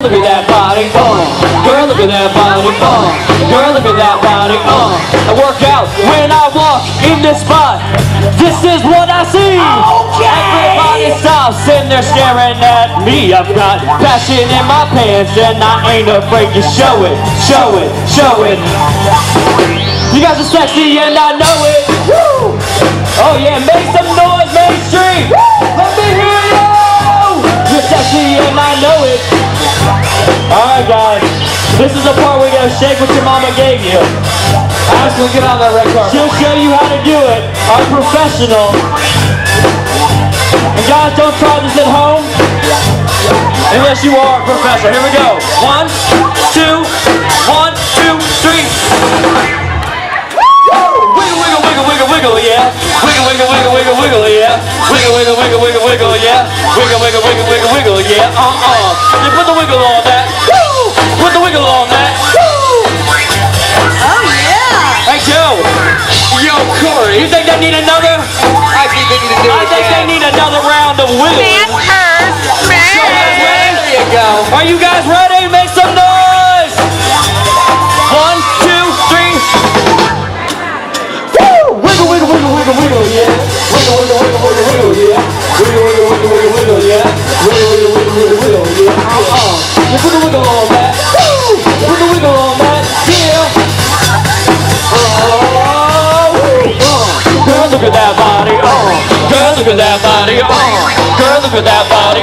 look at that body, girl, look at that body, girl, look at that body, I work out when I walk in this spot. This is what I see. Everybody stops and they're staring at me. I've got passion in my pants and I ain't afraid to show it, show it, show it. You guys are sexy and I know it. Woo! Oh yeah, make some noise, Main Street. Let me hear you. You're sexy and I know it. Alright guys, this is the part where you're gonna shake what your mama gave you. Ask her to get on that red carpet. She'll show you how to do it. Our professional. And guys, don't try this at home unless you are a professional. Here we go. 1, 2, 1, 2, 3. Wiggle, wiggle, wiggle, wiggle, wiggle, yeah. Wiggle, wiggle, wiggle, wiggle, wiggle, yeah. Wiggle, wiggle, wiggle, wiggle, wiggle, yeah. Wiggle, wiggle, wiggle, wiggle, wiggle, yeah. You put the wiggle on that. Woo! Put the wiggle on that. Woo! Oh yeah! Hey Joe. Yo, Corey. You think they need another? I think they need to do it I think they need another round of wiggling. There you go. Are you guys ready? Make some noise! 1, 2, 3. Woo! Wiggle, wiggle, wiggle, wiggle, wiggle, yeah. Wiggle, wiggle, wiggle, wiggle, wiggle, yeah. Wiggle, wiggle, wiggle, wiggle, wiggle, yeah. Wiggle, wiggle, wiggle, wiggle, wiggle, yeah. You put the wiggle on that. Woo! Put the wiggle on that. Yeah. Girl, look at that body. Girl, look at that body. Girl, look at that body.